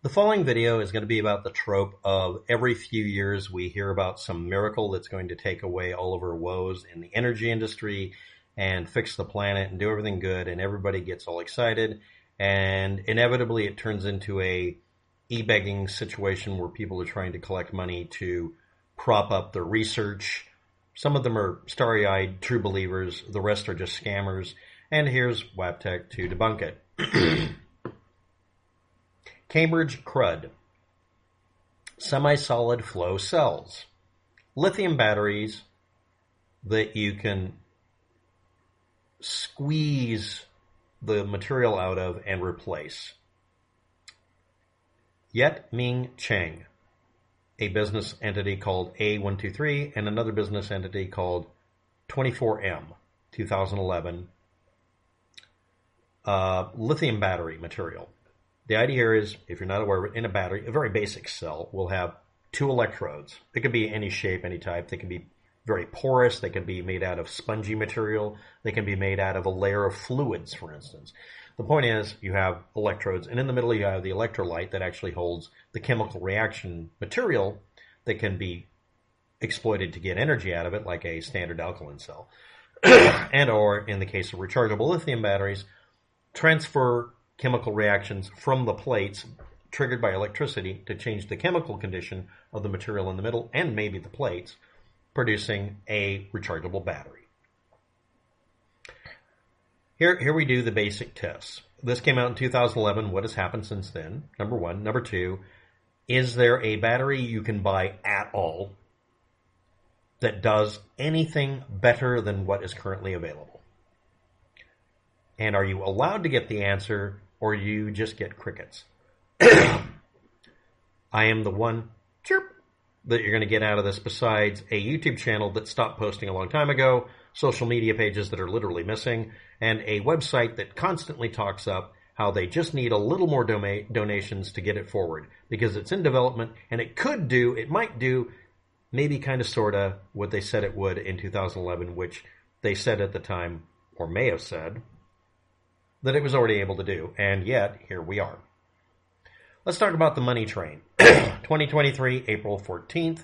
The following video is going to be about the trope of every few years we hear about some miracle that's going to take away all of our woes in the energy industry and fix the planet and do everything good, and everybody gets all excited, and inevitably it turns into a e-begging situation where people are trying to collect money to prop up their research. Some of them are starry-eyed true believers, the rest are just scammers, and here's Waptec to debunk it. Cambridge Crude, semi-solid flow cells, lithium batteries that you can squeeze the material out of and replace. Yet Ming Chiang, a business entity called A123 and another business entity called 24M, 2011, lithium battery material. The idea here is, if you're not aware of it, in a battery, a very basic cell will have two electrodes. They can be any shape, any type. They can be very porous. They can be made out of spongy material. They can be made out of a layer of fluids, for instance. The point is, you have electrodes, and in the middle you have the electrolyte that actually holds the chemical reaction material that can be exploited to get energy out of it, like a standard alkaline cell. And or, in the case of rechargeable lithium batteries, transfer chemical reactions from the plates triggered by electricity to change the chemical condition of the material in the middle and maybe the plates, producing a rechargeable battery. Here we do the basic tests. This came out in 2011. What has happened since then? Number one. Number two, is there a battery you can buy at all that does anything better than what is currently available? And are you allowed to get the answer, or you just get crickets? I am the one chirp that you're going to get out of this, besides a YouTube channel that stopped posting a long time ago, social media pages that are literally missing, and a website that constantly talks up how they just need a little more donations to get it forward, because it's in development, and it might do, maybe kind of sort of, what they said it would in 2011, which they said at the time, or may have said, that it was already able to do, and yet, here we are. Let's talk about the money train. 2023, April 14th,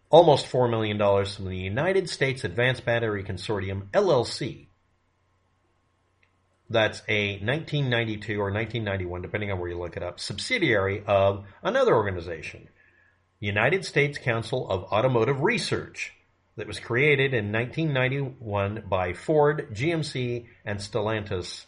almost $4 million from the United States Advanced Battery Consortium, LLC. That's a 1992 or 1991, depending on where you look it up, subsidiary of another organization, United States Council of Automotive Research, that was created in 1991 by Ford, GMC, and Stellantis.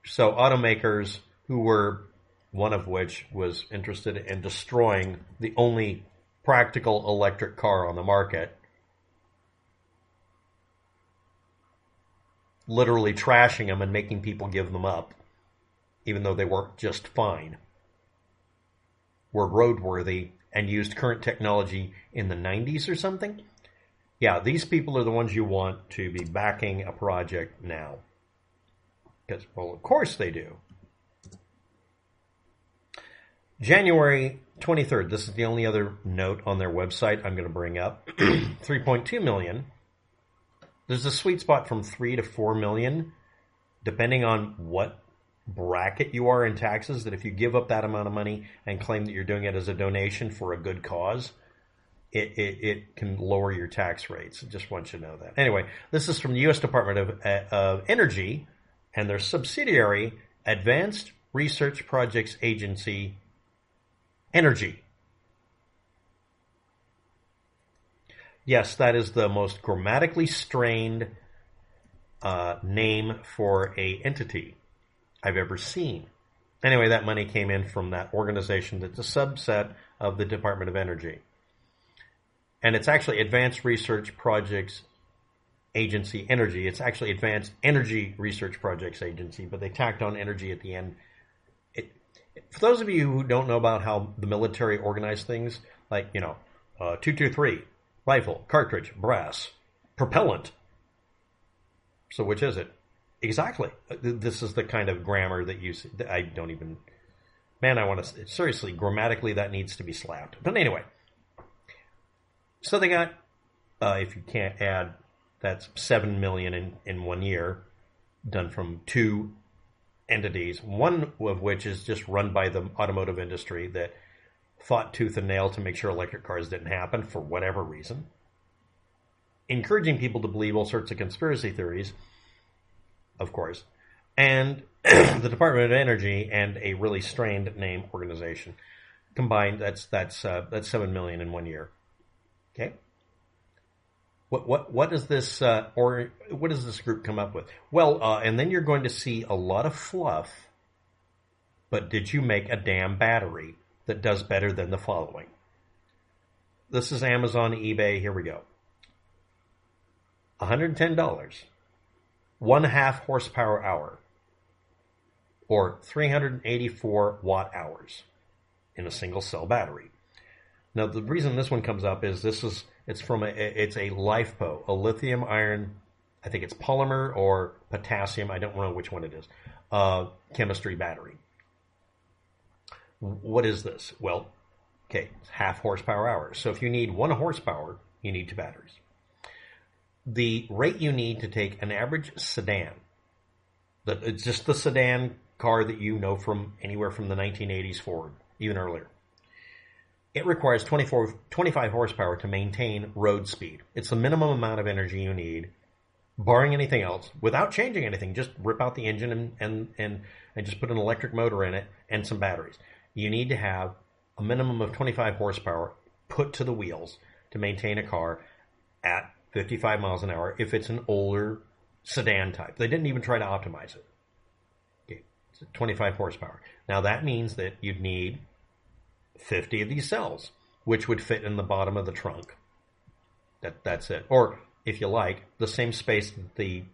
So automakers who were, one of which was interested in destroying the only practical electric car on the market, literally trashing them and making people give them up, even though they worked just fine, were roadworthy and used current technology in the 90s or something. Yeah, these people are the ones you want to be backing a project now. Because, well, of course they do. January 23rd, this is the only other note on their website I'm going to bring up. 3.2 million. There's a sweet spot from 3 to 4 million, depending on what bracket you are in taxes, that if you give up that amount of money and claim that you're doing it as a donation for a good cause, it can lower your tax rates. I just want you to know that. Anyway, this is from the U.S. Department of Energy and their subsidiary, Advanced Research Projects Agency, Energy. Yes, that is the most grammatically strained name for a entity I've ever seen. Anyway, that money came in from that organization that's a subset of the Department of Energy. And it's actually Advanced Research Projects Agency Energy. It's actually Advanced Energy Research Projects Agency, but they tacked on energy at the end. For those of you who don't know about how the military organize things, like, 223, rifle, cartridge, brass, propellant. So which is it? Exactly. This is the kind of grammar that I don't even, man, I want to, seriously, grammatically that needs to be slapped. But anyway, so they got, if you can't add, that's 7 million in 1 year, done from 2 entities, one of which is just run by the automotive industry that fought tooth and nail to make sure electric cars didn't happen for whatever reason, encouraging people to believe all sorts of conspiracy theories, of course, and the Department of Energy and a really strained name organization combined. That's 7 million in 1 year. Okay. What does this or what does this group come up with? Well, and then you're going to see a lot of fluff. But did you make a damn battery that does better than the following? This is Amazon, eBay. Here we go. $110, 1/2 horsepower hour, or 384 watt hours in a single cell battery. Now, the reason this one comes up is it's a LiFePO, a lithium iron, I think it's polymer or potassium, I don't know which one it is, chemistry battery. What is this? Well, okay, it's 1/2 horsepower hour. So if you need 1 horsepower, you need 2 batteries. The rate you need to take an average sedan, it's just the sedan car that you know from anywhere from the 1980s forward, even earlier. It requires 25 horsepower to maintain road speed. It's the minimum amount of energy you need, barring anything else, without changing anything. Just rip out the engine and just put an electric motor in it and some batteries. You need to have a minimum of 25 horsepower put to the wheels to maintain a car at 55 miles an hour if it's an older sedan type. They didn't even try to optimize it. Okay, it's 25 horsepower. Now that means that you'd need 50 of these cells, which would fit in the bottom of the trunk. That's it. Or, if you like, the same space that the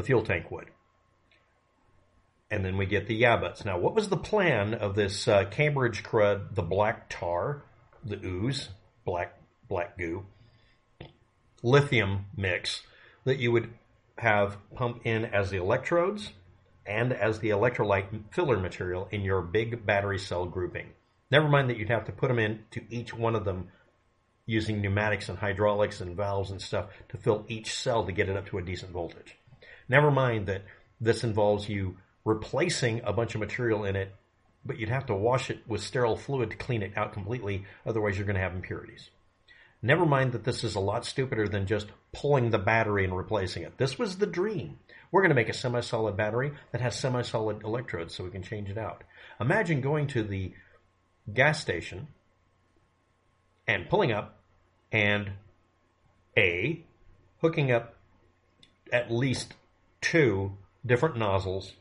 fuel tank would. And then we get the yabuts. Now, what was the plan of this Cambridge Crud, the black tar, the ooze, black goo, lithium mix that you would have pump in as the electrodes and as the electrolyte filler material in your big battery cell grouping? Never mind that you'd have to put them into each one of them using pneumatics and hydraulics and valves and stuff to fill each cell to get it up to a decent voltage. Never mind that this involves you replacing a bunch of material in it, but you'd have to wash it with sterile fluid to clean it out completely, otherwise you're going to have impurities. Never mind that this is a lot stupider than just pulling the battery and replacing it. This was the dream. We're going to make a semi-solid battery that has semi-solid electrodes so we can change it out. Imagine going to the gas station and pulling up and hooking up at least 2 different nozzles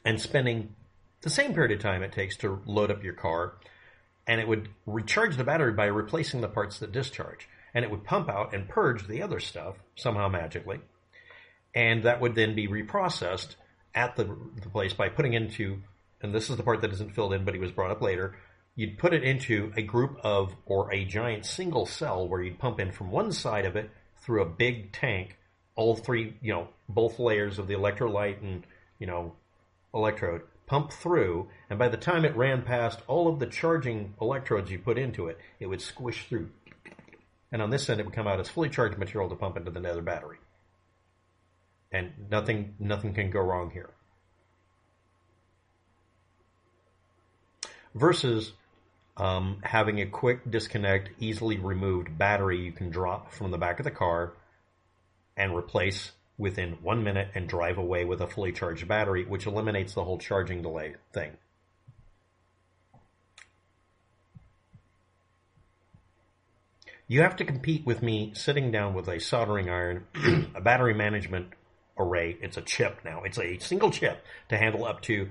and spending the same period of time it takes to load up your car, and it would recharge the battery by replacing the parts that discharge, and it would pump out and purge the other stuff somehow magically, and that would then be reprocessed at the place by putting into, and this is the part that isn't filled in but he was brought up later, you'd put it into a group of, or a giant single cell where you'd pump in from one side of it through a big tank, all 3, both layers of the electrolyte and, electrode, pump through, and by the time it ran past all of the charging electrodes you put into it, it would squish through. And on this end, it would come out as fully charged material to pump into the nether battery. And nothing can go wrong here. Versus having a quick disconnect, easily removed battery you can drop from the back of the car and replace within 1 minute and drive away with a fully charged battery, which eliminates the whole charging delay thing. You have to compete with me sitting down with a soldering iron, a battery management array. It's a chip now. It's a single chip to handle up to,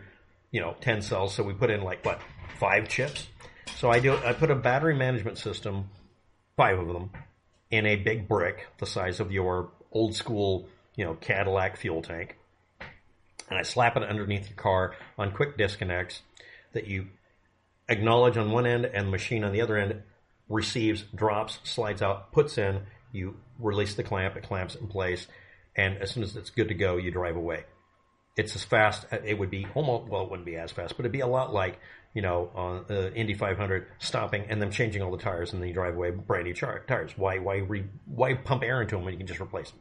10 cells. So we put in 5 chips. So I put a battery management system, 5 of them, in a big brick the size of your old school, Cadillac fuel tank. And I slap it underneath your car on quick disconnects that you acknowledge on one end and the machine on the other end receives, drops, slides out, puts in, you release the clamp, it clamps in place, and as soon as it's good to go, you drive away. It's as fast, it would be almost, well, it wouldn't be as fast, but it'd be a lot like, on Indy 500, stopping and then changing all the tires, and then you drive away brand new tires. Why pump air into them when you can just replace them?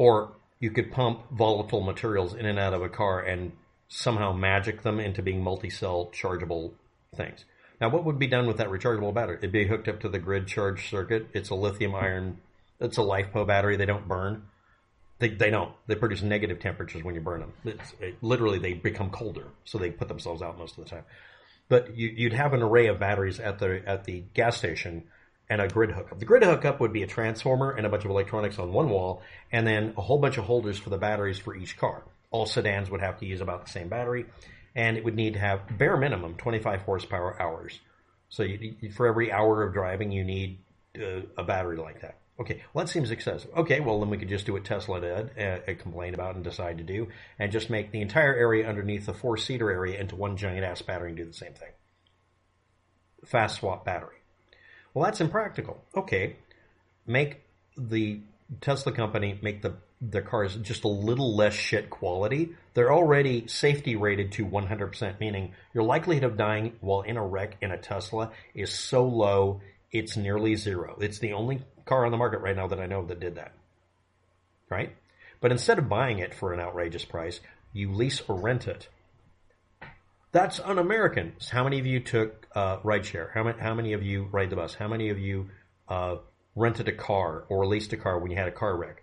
Or you could pump volatile materials in and out of a car and somehow magic them into being multi-cell chargeable things. Now, what would be done with that rechargeable battery? It'd be hooked up to the grid charge circuit. It's a lithium iron. It's a LiFePO battery. They don't burn. They don't. They produce negative temperatures when you burn them. Literally, they become colder, so they put themselves out most of the time. But you'd have an array of batteries at the gas station and a grid hookup. The grid hookup would be a transformer and a bunch of electronics on one wall, and then a whole bunch of holders for the batteries for each car. All sedans would have to use about the same battery, and it would need to have bare minimum 25 horsepower hours. So for every hour of driving, you need a battery like that. Okay, well, that seems excessive. Okay, well, then we could just do what Tesla did, complain about and decide to do, and just make the entire area underneath the four-seater area into one giant-ass battery and do the same thing. Fast swap battery. Well, that's impractical. Okay, make the Tesla company make the cars just a little less shit quality. They're already safety rated to 100%, meaning your likelihood of dying while in a wreck in a Tesla is so low, it's nearly zero. It's the only car on the market right now that I know that did that. Right? But instead of buying it for an outrageous price, you lease or rent it. That's un-American. So how many of you took rideshare? How many of you ride the bus? How many of you rented a car or leased a car when you had a car wreck?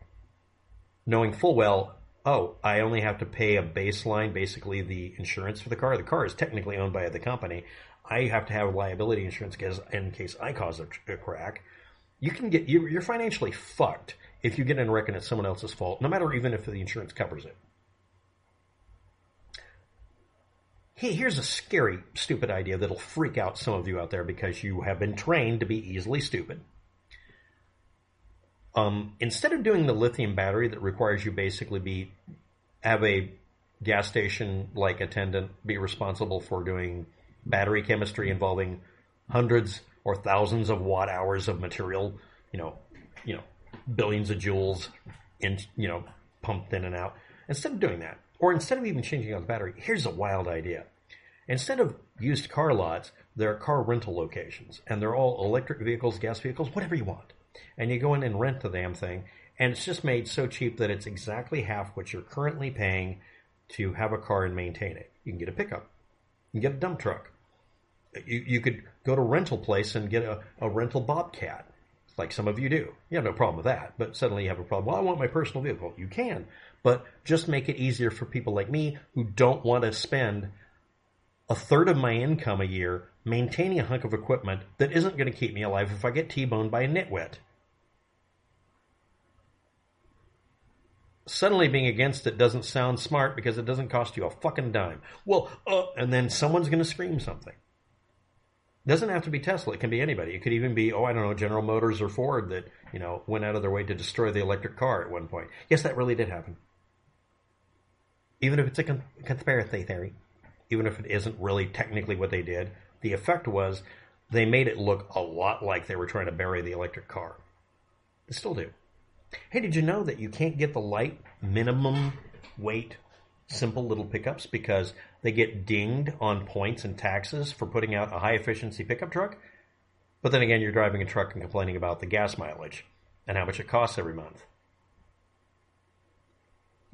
Knowing full well, oh, I only have to pay a baseline, basically the insurance for the car. The car is technically owned by the company. I have to have liability insurance in case I cause a crack. You're financially fucked if you get in a wreck and it's someone else's fault, no matter even if the insurance covers it. Hey, here's a scary, stupid idea that'll freak out some of you out there because you have been trained to be easily stupid. Instead of doing the lithium battery that requires you basically have a gas station like attendant be responsible for doing battery chemistry involving hundreds or thousands of watt hours of material, billions of joules pumped in and out. Instead of doing that, or instead of even changing out the battery, here's a wild idea. Instead of used car lots, there are car rental locations, and they're all electric vehicles, gas vehicles, whatever you want. And you go in and rent the damn thing, and it's just made so cheap that it's exactly half what you're currently paying to have a car and maintain it. You can get a pickup. You can get a dump truck. You could go to a rental place and get a rental Bobcat, like some of you do. You have no problem with that, but suddenly you have a problem. Well, I want my personal vehicle. You can, but just make it easier for people like me who don't want to spend a third of my income a year maintaining a hunk of equipment that isn't going to keep me alive if I get T-boned by a nitwit. Suddenly being against it doesn't sound smart because it doesn't cost you a fucking dime. Well, and then someone's going to scream something. It doesn't have to be Tesla. It can be anybody. It could even be, General Motors or Ford that, went out of their way to destroy the electric car at one point. Yes, that really did happen. Even if it's a conspiracy theory, even if it isn't really technically what they did, the effect was they made it look a lot like they were trying to bury the electric car. They still do. Hey, did you know that you can't get the light minimum weight simple little pickups because they get dinged on points and taxes for putting out a high efficiency pickup truck? But then again, you're driving a truck and complaining about the gas mileage and how much it costs every month.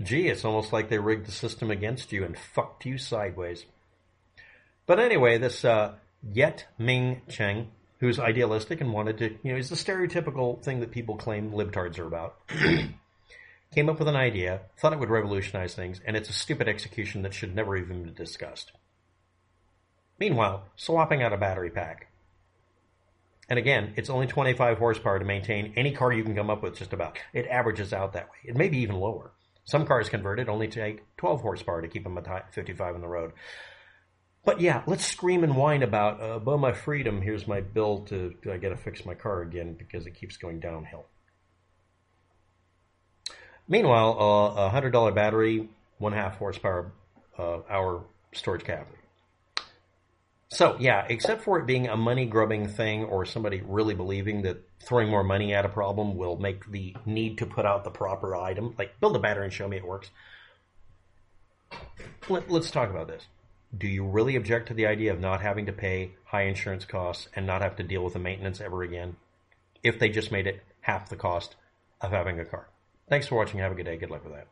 Gee, it's almost like they rigged the system against you and fucked you sideways. But anyway, this Ming Chiang, who's idealistic and wanted to, he's the stereotypical thing that people claim libtards are about, came up with an idea, thought it would revolutionize things, and it's a stupid execution that should never even be discussed. Meanwhile, swapping out a battery pack. And again, it's only 25 horsepower to maintain any car you can come up with just about. It averages out that way. It may be even lower. Some cars converted only take 12 horsepower to keep them at 55 on the road. But yeah, let's scream and whine about, above my freedom, here's my bill I got to fix my car again because it keeps going downhill. Meanwhile, a $100 battery, 1.5 horsepower hour storage cavity. So yeah, except for it being a money-grubbing thing or somebody really believing that throwing more money at a problem will make the need to put out the proper item, like build a battery and show me it works. Let's talk about this. Do you really object to the idea of not having to pay high insurance costs and not have to deal with the maintenance ever again if they just made it half the cost of having a car? Thanks for watching. Have a good day. Good luck with that.